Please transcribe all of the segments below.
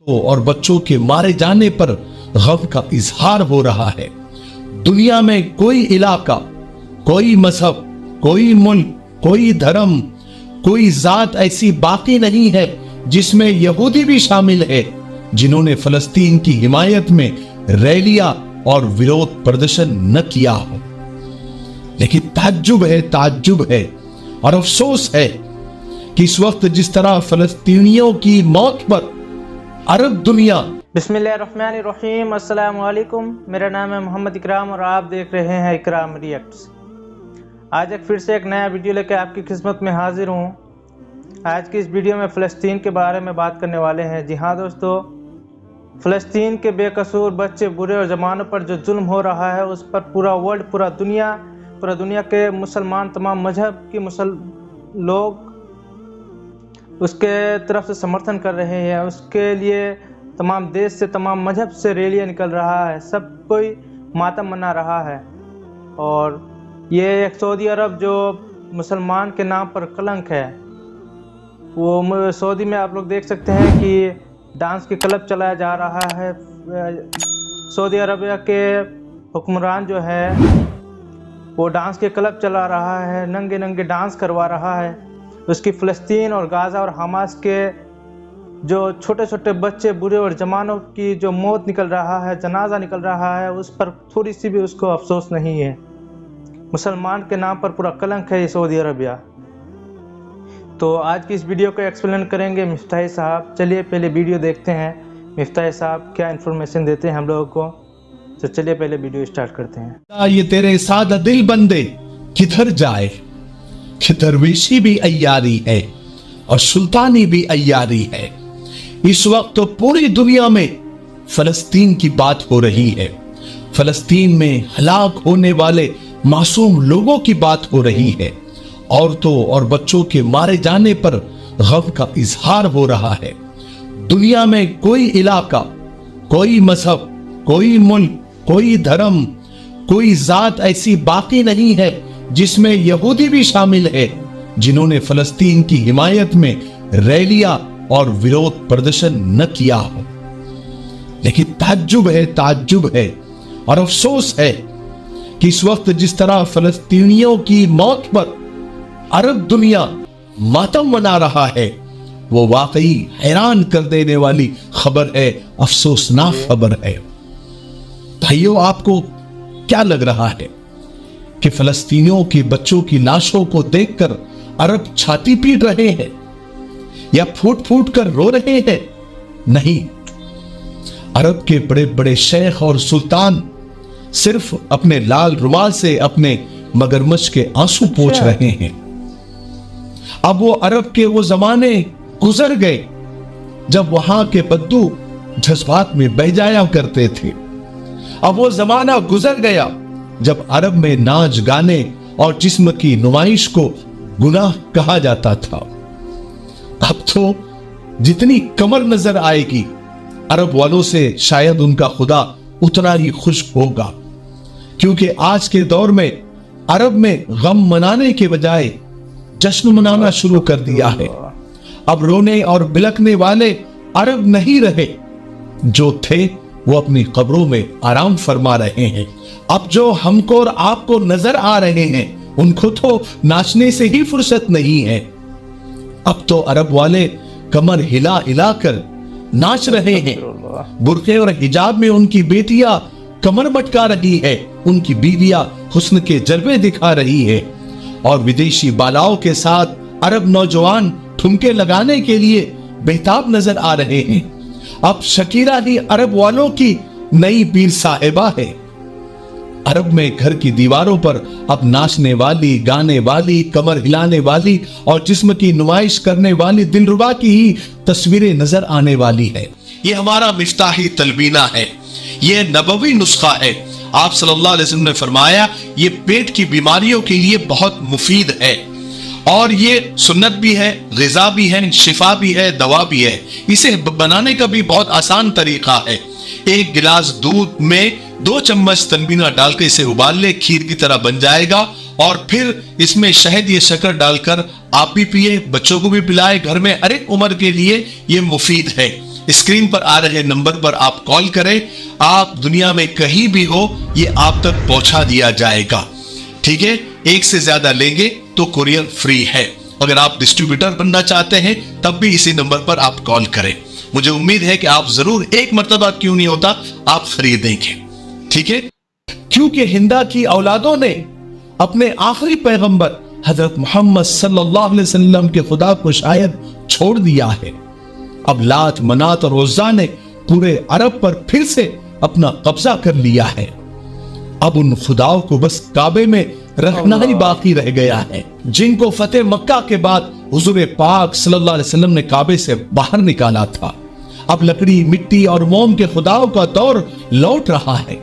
और बच्चों के मारे जाने पर गम का इजहार हो रहा है। दुनिया में कोई इलाका, कोई मजहब, कोई मुल्क, कोई धर्म, कोई जात ऐसी बाकी नहीं है जिसमें यहूदी भी शामिल है जिन्होंने फलस्तीन की हिमायत में रैलियां और विरोध प्रदर्शन न किया हो। लेकिन ताज्जुब है और अफसोस है कि इस वक्त जिस तरह फलस्तीनियों की मौत पर अरब दुनिया। बिस्मिल्लाहिर्रहमानिर्रहीम, अस्सलाम वालेकुम। मेरा नाम है मोहम्मद इकराम और आप देख रहे हैं इकराम रिएक्ट्स। आज एक फिर से एक नया वीडियो लेकर आपकी खिदमत में हाजिर हूँ। आज की इस वीडियो में फ़लस्तीन के बारे में बात करने वाले हैं। जी हाँ दोस्तों, फ़लस्तीन के बेकसूर बच्चे, बुरे और जवानों पर जो जुल्म हो रहा है उस पर पूरा वर्ल्ड, पूरा दुनिया के मुसलमान, तमाम मजहब के लोग उसके तरफ से समर्थन कर रहे हैं। उसके लिए तमाम देश से, तमाम मजहब से रैलियाँ निकल रहा है, सब कोई मातम मना रहा है। और ये एक सऊदी अरब जो मुसलमान के नाम पर कलंक है, वो सऊदी में आप लोग देख सकते हैं कि डांस के क्लब चलाया जा रहा है। सऊदी अरबिया के हुक्मरान जो है वो डांस के क्लब चला रहा है, नंगे नंगे डांस करवा रहा है। उसकी फ़लस्तीन और गाज़ा और हमास के जो छोटे छोटे बच्चे, बुरे और जवानों की जो मौत निकल रहा है, जनाजा निकल रहा है, उस पर थोड़ी सी भी उसको अफसोस नहीं है। मुसलमान के नाम पर पूरा कलंक है ये सऊदी अरबिया। तो आज की इस वीडियो को एक्सप्लेन करेंगे मिफ्ताही साहब। चलिए पहले वीडियो देखते हैं, मिफ्ताही साहब क्या इन्फॉर्मेशन देते हैं हम लोगों को। तो चलिए पहले वीडियो स्टार्ट करते हैं। ये तेरे सादा दिल बंदे किधर जाए, कि दरवेशी भी अय्यारी है और सुल्तानी भी अय्यारी है। इस वक्त तो पूरी दुनिया में फलस्तीन की बात हो रही है। फलस्तीन में हलाक होने वाले मासूम लोगों की बात हो रही है। औरतों और बच्चों के मारे जाने पर गम का इजहार हो रहा है। दुनिया में कोई इलाका, कोई मजहब, कोई मुल्क, कोई धर्म, कोई जात ऐसी बाकी नहीं है जिसमें यहूदी भी शामिल है जिन्होंने फलस्तीन की हिमायत में रैलियां और विरोध प्रदर्शन न किया हो। लेकिन ताज्जुब है और अफसोस है कि इस वक्त जिस तरह फलस्तीनियों की मौत पर अरब दुनिया मातम मना रहा है, वो वाकई हैरान कर देने वाली खबर है, अफसोसनाक खबर है। भाइयों, आपको क्या लग रहा है कि फलस्तीनियों के बच्चों की लाशों को देखकर अरब छाती पीट रहे हैं या फूट फूट कर रो रहे हैं? नहीं, अरब के बड़े बड़े शेख और सुल्तान सिर्फ अपने लाल रुमाल से अपने मगरमच्छ के आंसू पोंछ रहे हैं। अब वो अरब के वो जमाने गुजर गए जब वहां के बद्दू जज्बात में बह जाया करते थे। अब वो जमाना गुजर गया जब अरब में नाच गाने और जिस्म की नुमाइश को गुनाह कहा जाता था। अब तो जितनी कमर नजर आएगी, अरब वालों से शायद उनका खुदा उतना ही खुश होगा, क्योंकि आज के दौर में अरब में गम मनाने के बजाय जश्न मनाना शुरू कर दिया है। अब रोने और बिलखने वाले अरब नहीं रहे, जो थे वो अपनी कब्रों में आराम फरमा रहे हैं। अब जो हमको और आपको नजर आ रहे हैं, उनको तो नाचने से ही फुर्सत नहीं है। अब तो अरब वाले कमर हिला हिला कर नाच रहे हैं। बुर्के और हिजाब में उनकी बेटियां कमर मटका रही है, उनकी बीवियां हुस्न के जलवे दिखा रही है, और विदेशी बालाओं के साथ अरब नौजवान ठुमके लगाने के लिए बेताब नजर आ रहे हैं। अब शकीरा ही अरब वालों की नई पीर साहिबा है। अरब में घर की दीवारों पर अब नाचने वाली, गाने वाली, कमर हिलाने वाली और जिस्म की नुमाइश करने वाली दिलरुबा की ही तस्वीरें नजर आने वाली है। ये हमारा मिफ्ताही तलबीना है, ये नबवी नुस्खा है। आप सल्लल्लाहु अलैहि वसल्लम ने फरमाया ये पेट की बीमारियों के लिए बहुत मुफीद है, और ये सुन्नत भी है, ग़िज़ा भी है, शिफा भी है, दवा भी है। इसे बनाने का भी बहुत आसान तरीका है। एक गिलास दूध में 2 चम्मच तलबीना डालकर इसे उबाल ले, खीर की तरह बन जाएगा, और फिर इसमें शहद या शक्कर डालकर आप भी पिए, बच्चों को भी पिलाए। घर में हर एक उम्र के लिए ये मुफीद है। स्क्रीन पर आ रहे नंबर पर आप कॉल करें, आप दुनिया में कहीं भी हो ये आप तक पहुंचा दिया जाएगा। ठीक है, एक से ज्यादा लेंगे तो कुरियर फ्री है। अगर आप डिस्ट्रीब्यूटर बनना चाहते हैं तब भी इसी नंबर पर आप कॉल करें। मुझे उम्मीद है कि आप जरूर एक मर्तबा क्यों नहीं होता आप खरीदेंगे। ठीक है, क्योंकि हिंदा की औलादों ने अपने आखिरी पैगंबर हजरत मोहम्मद सल्लल्लाहु अलैहि वसल्लम के खुदा को शायद छोड़ दिया है। अब लात, मनात और उज़्ज़ा ने पूरे अरब पर फिर से अपना कब्जा कर लिया है। अब उन खुदाओं को बस काबे में रखना ही बाकी रह गया है, जिनको फतेह मक्का के बाद हुजूर पाक सल्लल्लाहु अलैहि वसल्लम ने काबे से बाहर निकाला था। अब लकड़ी, मिट्टी और मोम के खुदाओं का दौर लौट रहा है,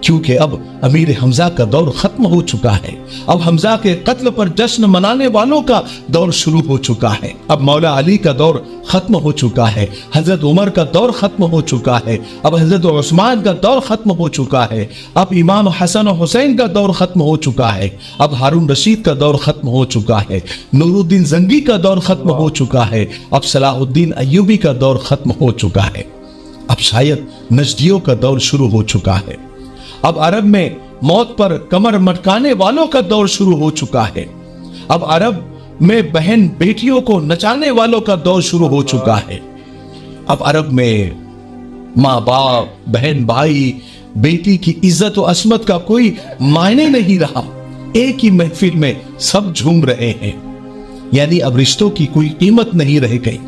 क्योंकि अब अमीर हमजा का दौर खत्म हो चुका है। अब हमजा के कत्ल पर जश्न मनाने वालों का दौर शुरू हो चुका है। अब मौला अली का दौर खत्म हो चुका है, हजरत उमर का दौर खत्म हो चुका है, अब हजरत उस्मान का दौर खत्म हो चुका है, अब इमाम हसन और हुसैन का दौर खत्म हो चुका है, अब हारून रशीद का दौर खत्म हो चुका है, नूरुद्दीन जंगी का दौर खत्म हो चुका है, अब सलाहुद्दीन अय्यूबी का दौर खत्म हो चुका है, अब शायद नजदियों का दौर शुरू हो चुका है। अब अरब में मौत पर कमर मटकाने वालों का दौर शुरू हो चुका है। अब अरब में बहन बेटियों को नचाने वालों का दौर शुरू हो चुका है। अब अरब में माँ बाप, बहन भाई, बेटी की इज्जत और असमत का कोई मायने नहीं रहा। एक ही महफिल में सब झूम रहे हैं, यानी अब रिश्तों की कोई कीमत नहीं रह गई।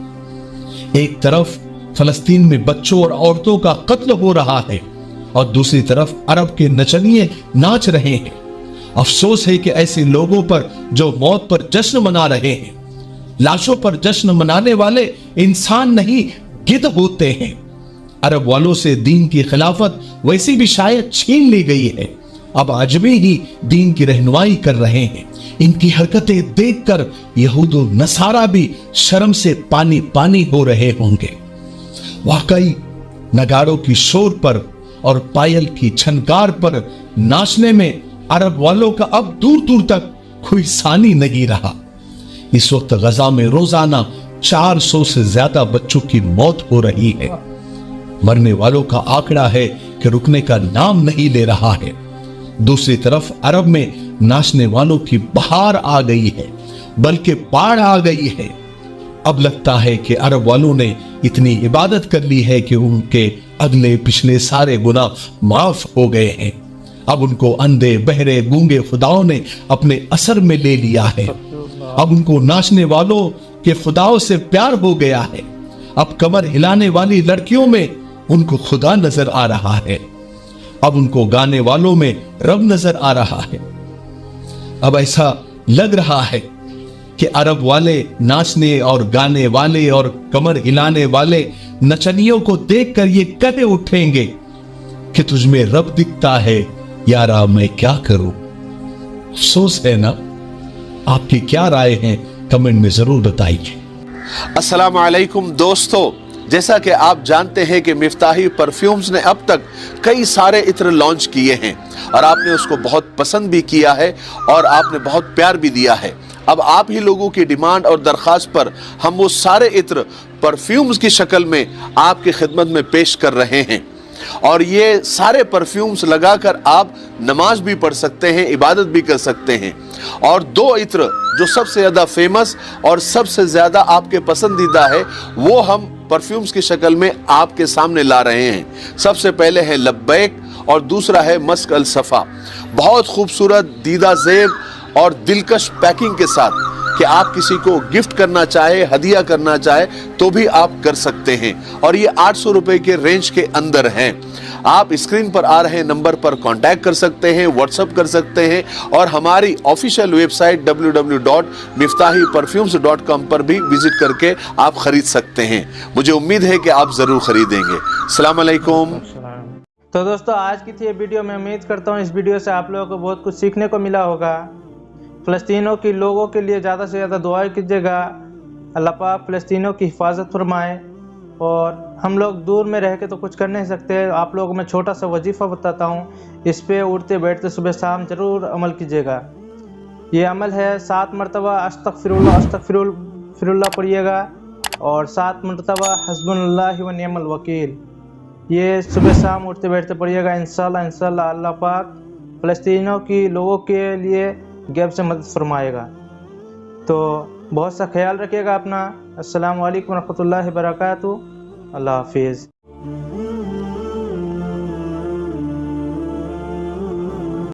एक तरफ फलस्तीन में बच्चों और औरतों का कत्ल हो रहा है और दूसरी तरफ अरब के नचनिए नाच रहे हैं। अफसोस है कि ऐसे लोगों पर जो मौत पर जश्न मना रहे हैं, लाशों पर जश्न मनाने वाले इंसान नहीं गिद्ध होते हैं। अरब वालों से दीन की खिलाफत वैसी भी शायद छीन ली गई है। अब अजमी ही दीन की रहनुमाई कर रहे हैं। इनकी हरकतें देखकर यहूद और नसारा भी शर्म से पानी पानी हो रहे होंगे। वाकई नगाड़ों की शोर पर और पायल की छनकार पर नाचने में अरब वालों का अब दूर दूर तक कोई सानी नहीं रहा। इस वक्त गजा में रोजाना 400 से ज्यादा बच्चों की मौत हो रही है। मरने वालों का आंकड़ा है कि रुकने का नाम नहीं ले रहा है। दूसरी तरफ अरब में नाचने वालों की बहार आ गई है, बल्कि बाढ़ आ गई है। अब लगता है कि अरब वालों ने इतनी इबादत कर ली है कि उनके अगले पिछले सारे गुनाह माफ हो गए हैं। अब उनको अंधे, बहरे, गूंगे खुदाओं ने अपने असर में ले लिया है। अब उनको नाचने वालों के खुदाओं से प्यार हो गया है। अब कमर हिलाने वाली लड़कियों में उनको खुदा नजर आ रहा है। अब उनको गाने वालों में रब नजर आ रहा है। अब ऐसा लग रहा है कि अरब वाले नाचने और गाने वाले और कमर हिलाने वाले नचनियों को देखकर ये कहे उठेंगे कि तुझ में रब दिखता है, यारा मैं क्या करूं। अफसोस है ना। आपकी क्या राय है कमेंट में जरूर बताइए। अस्सलाम वालेकुम दोस्तों, जैसा कि आप जानते हैं कि मिफ्ताही परफ्यूम्स ने अब तक कई सारे इत्र लॉन्च किए हैं और आपने उसको बहुत पसंद भी किया है और आपने बहुत प्यार भी दिया है। अब आप ही लोगों की डिमांड और दरख्वास्त पर हम वो सारे इत्र परफ्यूम्स की शक्ल में आपकी खिदमत में पेश कर रहे हैं और ये सारे परफ्यूम्स लगाकर आप नमाज भी पढ़ सकते हैं, इबादत भी कर सकते हैं। और दो इत्र जो सबसे ज़्यादा फेमस और सबसे ज़्यादा आपके पसंदीदा है वो हम परफ्यूम्स की शक्ल में आपके सामने ला रहे हैं। सबसे पहले है लब्बैक और दूसरा है मस्क अल सफ़ा। बहुत खूबसूरत दीदा ज़ेब और दिलकश पैकिंग के साथ कि आप किसी को गिफ्ट करना चाहे, हदिया करना चाहे तो भी आप कर सकते हैं और ये 800 रुपए के रेंज के अंदर हैं। आप स्क्रीन पर आ रहे नंबर पर कांटेक्ट कर सकते हैं, व्हाट्सएप कर सकते हैं और हमारी ऑफिशियल वेबसाइट www.miftahiperfumes.com पर भी विजिट करके आप खरीद सकते हैं। मुझे उम्मीद है कि आप ज़रूर खरीदेंगे। अस्सलाम वालेकुम। तो दोस्तों आज की थी ये वीडियो। मैं उम्मीद करता हूँ इस वीडियो से आप लोगों को बहुत कुछ सीखने को मिला होगा। फ़लस्तीनों के लोगों के लिए ज़्यादा से ज़्यादा दुआ कीजिएगा, अल्लाह पाक फ़लस्तीनों की हिफाजत फरमाए। और हम लोग दूर में रह के तो कुछ कर नहीं सकते। आप लोगों को मैं छोटा सा वजीफ़ा बताता हूँ, इस पे उठते बैठते सुबह शाम ज़रूर अमल कीजिएगा। ये अमल है 7 मरतबा अस्तगफिरुल्लाह अस्तगफिरुल्लाह पढ़िएगा اور 7 مرتبہ حسبنا اللہ و نعم الوکیل، یہ صبح شام اٹھتے بیٹھتے پڑھیے گا۔ انشاءاللہ اللہ پاک فلسطینیوں کی لوگوں کے لیے غیب سے مدد فرمائے گا۔ تو بہت سا خیال رکھیے گا اپنا۔ السلام علیکم ورحمۃ اللہ وبرکاتہ۔ اللہ حافظ۔